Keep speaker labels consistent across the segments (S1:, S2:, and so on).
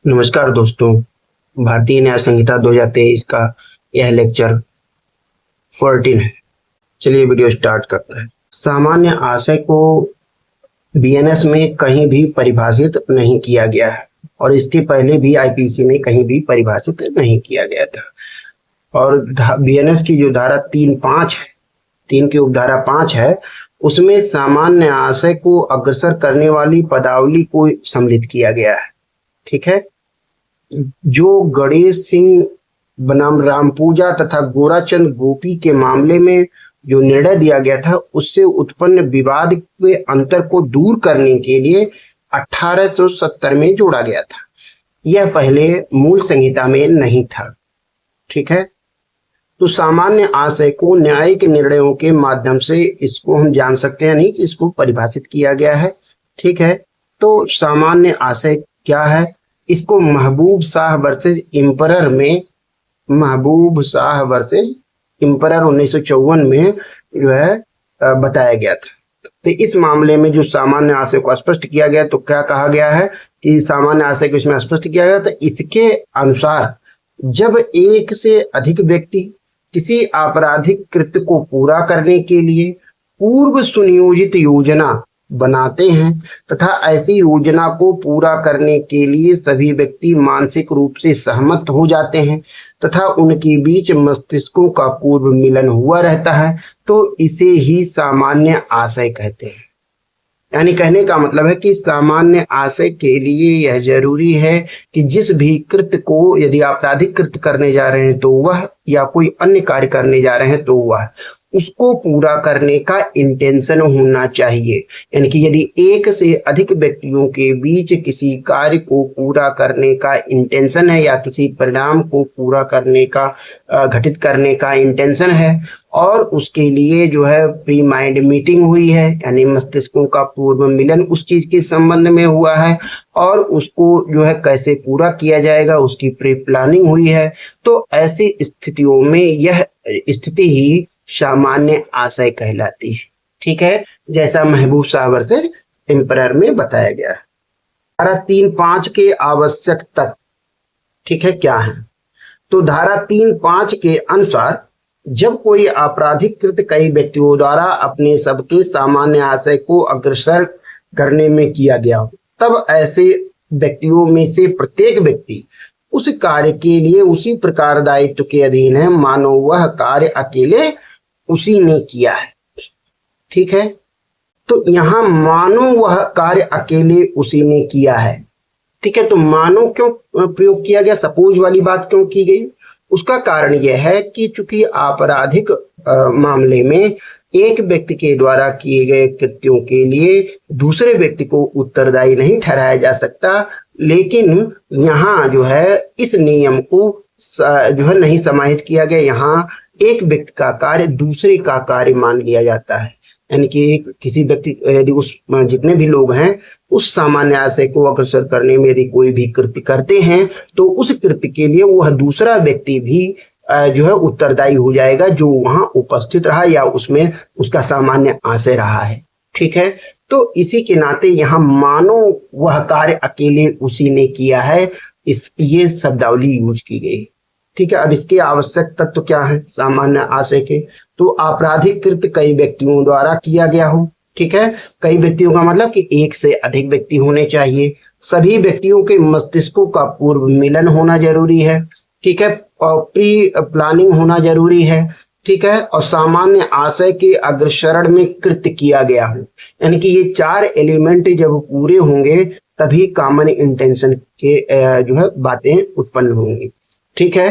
S1: नमस्कार दोस्तों, भारतीय न्याय संहिता 2023 का यह लेक्चर 14 है। चलिए वीडियो स्टार्ट करते हैं। सामान्य आशय को बीएनएस में कहीं भी परिभाषित नहीं किया गया है और इसके पहले भी आईपीसी में कहीं भी परिभाषित नहीं किया गया था। और बीएनएस की जो धारा 3.5 है, 3 की उपधारा 5 है, उसमें सामान्य आशय को अग्रसर करने वाली पदावली को सम्मिलित किया गया है। ठीक है। जो गणेश सिंह बनाम रामपूजा तथा गोराचंद गोपी के मामले में जो निर्णय दिया गया था, उससे उत्पन्न विवाद के अंतर को दूर करने के लिए 1870 में जोड़ा गया था। यह पहले मूल संहिता में नहीं था। ठीक है। तो सामान्य आशय को न्यायिक निर्णयों के माध्यम से इसको हम जान सकते हैं, नहीं कि इसको परिभाषित किया गया है। ठीक है। तो सामान्य आशय क्या है? इसको महबूब शाह वर्सेस इम्परर में, महबूब शाह वर्सेस इम्परर 1954 में जो है बताया गया था। तो इस मामले में जो सामान्य आशय को स्पष्ट किया गया, तो क्या कहा गया है कि सामान्य आशय को इसमें स्पष्ट किया गया। तो इसके अनुसार जब एक से अधिक व्यक्ति किसी आपराधिक कृत्य को पूरा करने के लिए पूर्व सुनियोजित योजना बनाते हैं तथा ऐसी योजना को पूरा करने के लिए सभी व्यक्ति मानसिक रूप से सहमत हो जाते हैं तथा उनके बीच मस्तिष्कों का पूर्व मिलन हुआ रहता है, तो इसे ही सामान्य आशय कहते हैं। यानी कहने का मतलब है कि सामान्य आशय के लिए यह जरूरी है कि जिस भी कृत्य को, यदि आपराधिक कृत्य करने जा रहे हैं तो वह, या कोई अन्य कार्य करने जा रहे हैं तो वह, उसको पूरा करने का इंटेंशन होना चाहिए। यानी कि यदि एक से अधिक व्यक्तियों के बीच किसी कार्य को पूरा करने का इंटेंशन है या किसी परिणाम को पूरा करने का, घटित करने का इंटेंशन है और उसके लिए जो है प्री माइंड मीटिंग हुई है, यानी मस्तिष्कों का पूर्व मिलन उस चीज के संबंध में हुआ है और उसको जो है कैसे पूरा किया जाएगा उसकी प्री प्लानिंग हुई है, तो ऐसी स्थितियों में यह स्थिति ही सामान्य आशय कहलाती है। ठीक है। जैसा महबूब शाह वर्सेस एम्परर में बताया गया है। धारा 3.5 के आवश्यक तत्व, ठीक है, क्या है? तो धारा 3.5 के अनुसार जब कोई आपराधिक कृत्य कई व्यक्तियों द्वारा अपने सबके सामान्य आशय को अग्रसर करने में किया गया हो, तब ऐसे व्यक्तियों में से प्रत्येक व्यक्ति उस कार्य के लिए उसी प्रकार दायित्व के अधीन है मानो वह कार्य अकेले उसी ने किया है। ठीक है। तो यहां मानो वह कार्य अकेले उसी ने किया है। ठीक है। तो मानो क्यों प्रयोग किया गया, सपोज वाली बात क्यों की गई? उसका कारण यह है कि चूंकि आपराधिक मामले में एक व्यक्ति के द्वारा किए गए कृत्यों के लिए दूसरे व्यक्ति को उत्तरदायी नहीं ठहराया जा सकता, लेकिन यहाँ जो है इस नियम को जो है नहीं समाहित किया गया। यहाँ एक व्यक्ति का कार्य दूसरे का कार्य मान लिया जाता है। यानी कि किसी व्यक्ति, यदि उस जितने भी लोग हैं उस सामान्य आशय को अग्रसर करने में यदि कोई भी कृत्य करते हैं तो उस कृत्य के लिए वह दूसरा व्यक्ति भी जो है उत्तरदायी हो जाएगा जो वहां उपस्थित रहा या उसमें उसका सामान्य आशय रहा है। ठीक है। तो इसी के नाते यहाँ मानो वह कार्य अकेले उसी ने किया है, ये शब्दावली यूज की गई। ठीक है। अब इसके आवश्यक तत्व क्या है सामान्य आशय के? तो आपराधिक कृत्य कई व्यक्तियों द्वारा किया गया हो। ठीक है। कई व्यक्तियों का मतलब कि एक से अधिक व्यक्ति होने चाहिए। सभी व्यक्तियों के मस्तिष्कों का पूर्व मिलन होना जरूरी है। ठीक है। और प्री प्लानिंग होना जरूरी है। ठीक है। और सामान्य आशय के अग्रसरण में कृत्य किया गया हो। यानी कि ये 4 एलिमेंट जब पूरे होंगे तभी कॉमन इंटेंशन के जो है बातें उत्पन्न होंगी। ठीक है।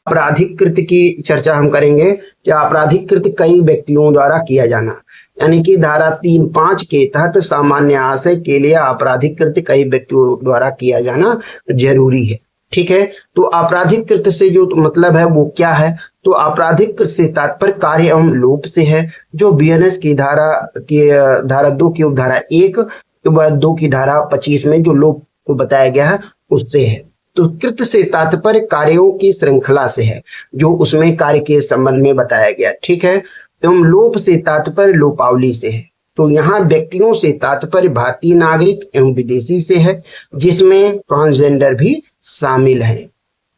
S1: आपराधिक कृत्य की चर्चा हम करेंगे कि आपराधिक कृत्य कई व्यक्तियों द्वारा किया जाना, यानी कि धारा 3.5 के तहत सामान्य आशय के लिए आपराधिक कृत्य कई व्यक्तियों द्वारा किया जाना जरूरी है। ठीक है। तो आपराधिक कृत्य से जो मतलब है वो क्या है? तो आपराधिक कृत्य से तात्पर्य कार्य एवं लोप से है, जो बीएनएस की धारा 2 की उपधारा 1 2 की धारा 25 में जो लोप को बताया गया है उससे है। तो कृत्य से तात्पर्य कार्यों की श्रृंखला से है जो उसमें कार्य के संबंध में बताया गया। ठीक है। एवं लोप से तात्पर्य लोपावली से है। तो यहाँ व्यक्तियों से तात्पर्य भारतीय नागरिक एवं विदेशी से है, जिसमें ट्रांसजेंडर भी शामिल है।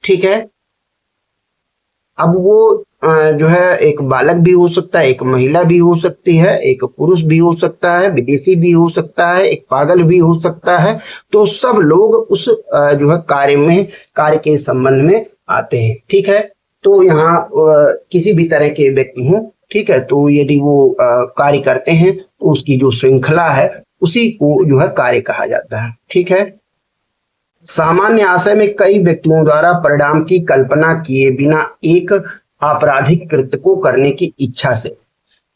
S1: ठीक है, अब वो जो है एक बालक भी हो सकता है, एक महिला भी हो सकती है, एक पुरुष भी हो सकता है, विदेशी भी हो सकता है, एक पागल भी हो सकता है। तो सब लोग उस जो है कार्य के संबंध में आते हैं। ठीक है, तो यहाँ किसी भी तरह के व्यक्ति हों, ठीक है, तो यदि वो कार्य करते हैं तो उसकी जो श्रृंखला है उसी को जो है कार्य कहा जाता है। ठीक है, सामान्य आशय में कई व्यक्तियों द्वारा परिणाम की कल्पना किए बिना एक आपराधिक कृत्य को करने की इच्छा से,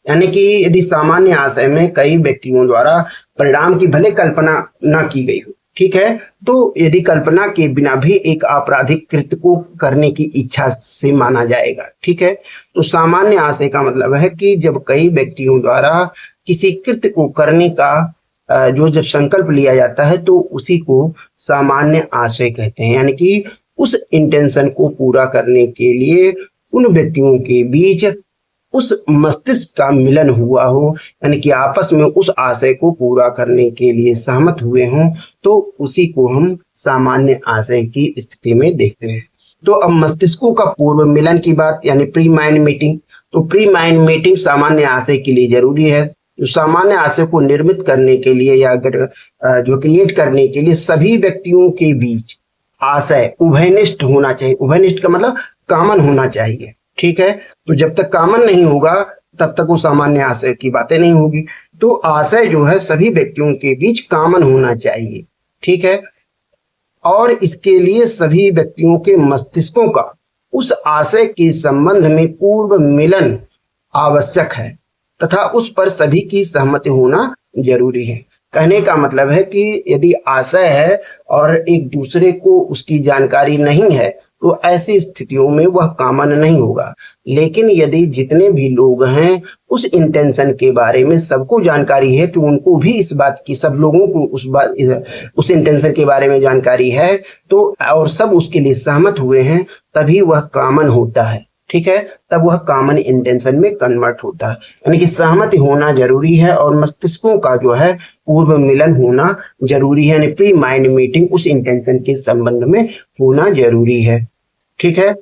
S1: यानी कि यदि सामान्य आशय में कई व्यक्तियों द्वारा परिणाम की भले कल्पना न की गई हो, ठीक है, तो यदि कल्पना के बिना भी एक आपराधिक कृत्य को करने की इच्छा से माना जाएगा। ठीक है, तो सामान्य आशय का मतलब है कि जब कई व्यक्तियों द्वारा किसी कृत्य को करने का जब संकल्प लिया जाता है तो उसी को सामान्य आशय कहते हैं, यानी कि उस इंटेंशन को पूरा करने के लिए उन व्यक्तियों के बीच उस मस्तिष्क का मिलन हुआ हो, यानी कि आपस में उस आशय को पूरा करने के लिए सहमत हुए हों, तो उसी को हम सामान्य आशय की स्थिति में देखते हैं। तो अब मस्तिष्कों का पूर्व मिलन की बात, यानी प्री माइंड मीटिंग। तो प्री माइंड मीटिंग सामान्य आशय के लिए जरूरी है। तो सामान्य आशय को निर्मित करने के लिए या अगर जो क्रिएट करने के लिए सभी व्यक्तियों के बीच आशय उभयनिष्ठ होना चाहिए। उभयनिष्ठ का मतलब कॉमन होना चाहिए। ठीक है, तो जब तक कॉमन नहीं होगा तब तक वो सामान्य आशय की बातें नहीं होगी। तो आशय जो है सभी व्यक्तियों के बीच कॉमन होना चाहिए। ठीक है, और इसके लिए सभी व्यक्तियों के मस्तिष्कों का उस आशय के संबंध में पूर्व मिलन आवश्यक है तथा उस पर सभी की सहमति होना जरूरी है। कहने का मतलब है कि यदि आशय है और एक दूसरे को उसकी जानकारी नहीं है तो ऐसी स्थितियों में वह कॉमन नहीं होगा। लेकिन यदि जितने भी लोग हैं उस इंटेंशन के बारे में सबको जानकारी है कि उनको भी इस बात की, सब लोगों को उस इंटेंशन के बारे में जानकारी है, तो और सब उसके लिए सहमत हुए हैं, तभी वह कॉमन होता है। ठीक है, तब वह कॉमन इंटेंशन में कन्वर्ट होता है। यानी कि सहमति होना जरूरी है और मस्तिष्कों का जो है पूर्व मिलन होना जरूरी है, यानी प्री माइंड मीटिंग उस इंटेंशन के संबंध में होना जरूरी है। ठीक है,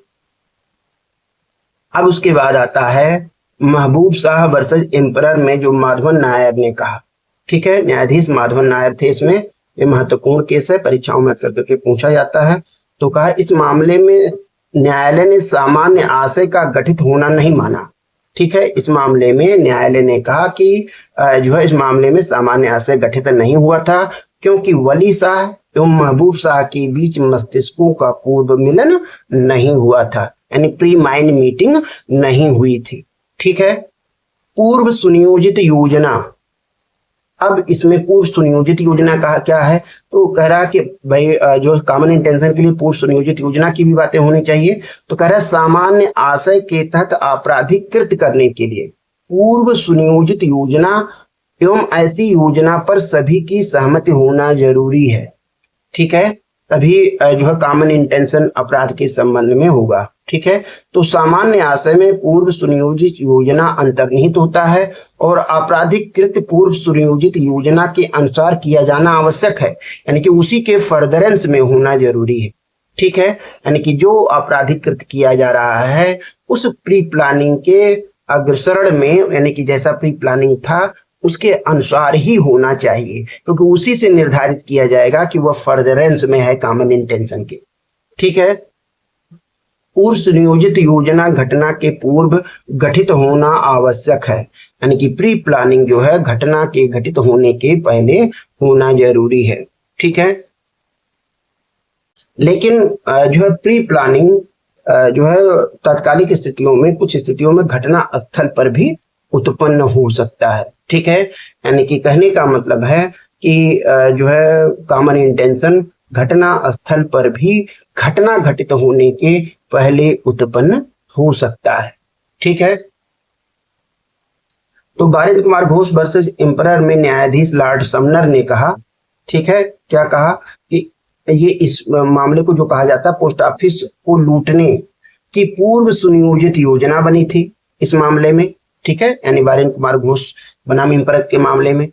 S1: अब उसके बाद आता है महबूब शाह वर्सेस एम्परर में जो माधवन नायर ने कहा। ठीक है, न्यायाधीश माधवन नायर थे इसमें। ये महत्वपूर्ण केस है, परीक्षाओं में करके पूछा जाता है। तो कहा इस मामले में न्यायालय ने सामान्य आशय का गठित होना नहीं माना। ठीक है, इस मामले में न्यायालय ने कहा कि जो है इस मामले में सामान्य आशय गठित नहीं हुआ था क्योंकि वली शाह एवं महबूब शाह के बीच मस्तिष्कों का पूर्व मिलन नहीं हुआ था, यानी प्री माइंड मीटिंग नहीं हुई थी। ठीक है, पूर्व सुनियोजित योजना। अब इसमें पूर्व सुनियोजित योजना का क्या है, तो कह रहा है कि भाई जो कॉमन इंटेंशन के लिए पूर्व सुनियोजित योजना की भी बातें होनी चाहिए। तो कह रहा है सामान्य आशय के तहत आपराधिक कृत्य करने के लिए पूर्व सुनियोजित योजना एवं ऐसी योजना पर सभी की सहमति होना जरूरी है। ठीक है, तभी जो है कॉमन इंटेंशन अपराध के संबंध में होगा। ठीक है, तो सामान्य आशय में पूर्व सुनियोजित योजना अंतर्निहित होता है और आपराधिक कृत्य पूर्व सुनियोजित योजना के अनुसार किया जाना आवश्यक है, यानी कि उसी के फर्दरेंस में होना जरूरी है। ठीक है, यानी कि जो आपराधिक कृत्य किया जा रहा है उस प्री प्लानिंग के अग्रसरण में, यानी कि जैसा प्री प्लानिंग था उसके अनुसार ही होना चाहिए, क्योंकि उसी से निर्धारित किया जाएगा कि वह फर्दरेंस में है कॉमन इंटेंशन के। ठीक है, पूर्व सुनियोजित योजना घटना के पूर्व गठित होना आवश्यक है, यानी कि प्री प्लानिंग जो है घटना के घटित होने के पहले होना जरूरी है। ठीक है, लेकिन जो है प्री प्लानिंग जो है तात्कालिक स्थितियों में, कुछ स्थितियों में घटना स्थल पर भी उत्पन्न हो सकता है। ठीक है, यानी कि कहने का मतलब है कि जो है कॉमन इंटेंशन घटना स्थल पर भी घटना घटित होने के पहले उत्पन्न हो सकता है। ठीक है, तो बारिंद्र कुमार घोष वर्सेस एम्परर में न्यायाधीश लॉर्ड समनर ने कहा, ठीक है, क्या कहा कि ये इस मामले को जो कहा जाता है पोस्ट ऑफिस को लूटने की पूर्व सुनियोजित योजना बनी थी इस मामले में। ठीक है, यानी वीरेंद्र कुमार घोष बनाम इम्परत के मामले में।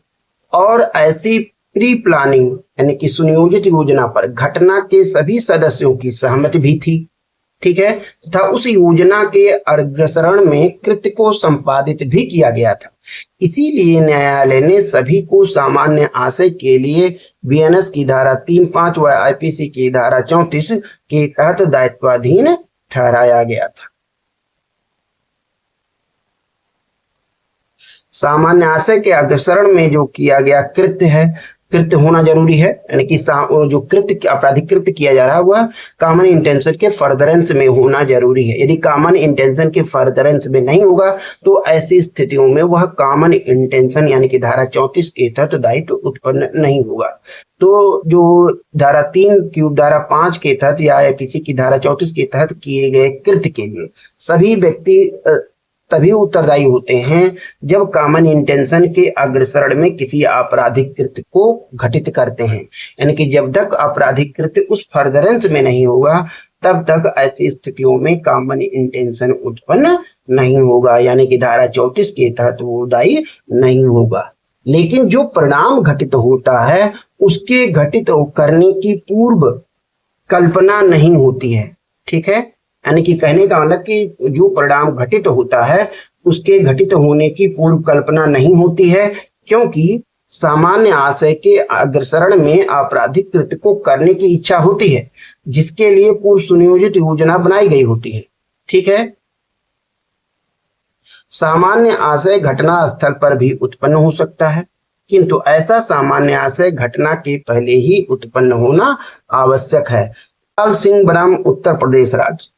S1: और ऐसी प्री प्लानिंग यानी कि सुनियोजित योजना पर घटना के सभी सदस्यों की सहमति भी थी, ठीक है, तथा उस योजना के अग्रसरण में कृत्य को संपादित भी किया गया था। इसीलिए न्यायालय ने सभी को सामान्य आशय के लिए बीएनएस की धारा 3(5) व आईपीसी की धारा 34 के तहत दायित्वाधीन ठहराया गया था। सामान्य आशय के अग्रसरण में जो किया गया कृत्य है, कृत्य होना जरूरी है, यानी कि जो कृत्य आपराधिक कृत्य किया जा रहा है वह कॉमन इंटेंशन के फर्दरेंस में होना जरूरी है। यदि कॉमन इंटेंशन के फर्दरेंस में नहीं होगा तो ऐसी स्थितियों में वह कॉमन इंटेंशन यानी कि धारा 34 के तहत दायित्व उत्पन्न नहीं होगा। तो जो धारा 3 की धारा 5 के तहत या आईपीसी की धारा 34 के तहत किए गए कृत्य के लिए सभी व्यक्ति तभी उत्तरदायी होते हैं जब कॉमन इंटेंशन के अग्रसरण में किसी आपराधिक कृत्य को घटित करते हैं, यानी कि जब तक आपराधिक कृत्य उस फर्दरेंस में नहीं होगा तब तक ऐसी स्थितियों में कॉमन इंटेंशन उत्पन्न नहीं होगा, यानी कि धारा 34 के तहत वो दायी नहीं होगा। लेकिन जो परिणाम घटित होता है उसके घटित करने की पूर्व कल्पना नहीं होती है, ठीक है, यानी कि कहने का मतलब कि जो परिणाम घटित होता है उसके घटित होने की पूर्व कल्पना नहीं होती है, क्योंकि सामान्य आशय के अग्रसरण में आपराधिक कृत्य को करने की इच्छा होती है जिसके लिए पूर्व सुनियोजित योजना बनाई गई होती है, ठीक है। सामान्य आशय घटना स्थल पर भी उत्पन्न हो सकता है, किंतु ऐसा सामान्य आशय घटना के पहले ही उत्पन्न होना आवश्यक है। कृपाल सिंह बनाम उत्तर प्रदेश राज्य,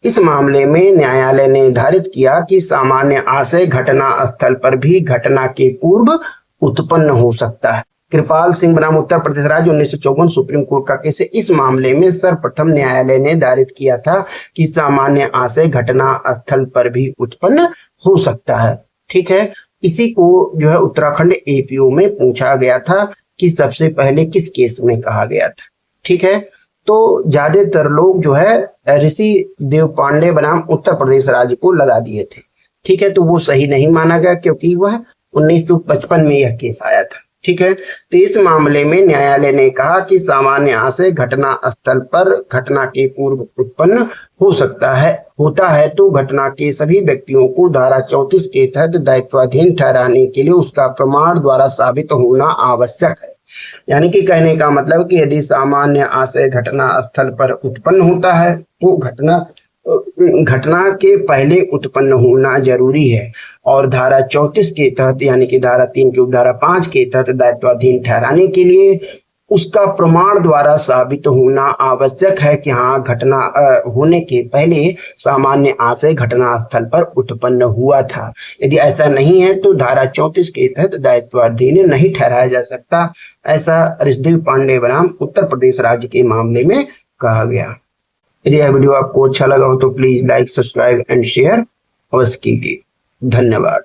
S1: इस मामले में न्यायालय ने निर्धारित किया कि सामान्य आशय घटना स्थल पर भी घटना के पूर्व उत्पन्न हो सकता है। कृपाल सिंह बनाम उत्तर प्रदेश राज्य 1954 सुप्रीम कोर्ट का केस है। इस मामले में सर्वप्रथम न्यायालय ने निर्धारित किया था कि सामान्य आशय घटना स्थल पर भी उत्पन्न हो सकता है, ठीक है। इसी को जो है उत्तराखंड एपीओ में पूछा गया था कि सबसे पहले किस केस में कहा गया था, ठीक है। तो ज्यादातर लोग जो है ऋषि देव पांडे बनाम उत्तर प्रदेश राज्य को लगा दिए थे, ठीक है, तो वो सही नहीं माना गया क्योंकि वह 1955 में यह केस आया था, ठीक है। तो इस मामले में न्यायालय ने कहा कि सामान्य आशय घटना स्थल पर घटना के पूर्व उत्पन्न हो सकता है, होता है तो घटना के सभी व्यक्तियों को धारा 34 के तहत दायित्वाधीन ठहराने के लिए उसका प्रमाण द्वारा साबित होना आवश्यक है। यानी कि कहने का मतलब कि यदि सामान्य आशय घटना स्थल पर उत्पन्न होता है तो घटना के पहले उत्पन्न होना जरूरी है और धारा 34 के तहत यानी कि धारा 3 की धारा 5 के तहत दायित्वाधीन ठहराने के लिए उसका प्रमाण द्वारा साबित होना आवश्यक है कि हाँ घटना होने के पहले सामान्य आशय घटना स्थल पर उत्पन्न हुआ था। यदि ऐसा नहीं है तो धारा 34 के तहत दायित्वाधीन नहीं ठहराया जा सकता, ऐसा ऋषिदेव पांडे बनाम उत्तर प्रदेश राज्य के मामले में कहा गया। यदि यह वीडियो आपको अच्छा लगा हो तो please like, subscribe and share अवश्य कीजिए। धन्यवाद।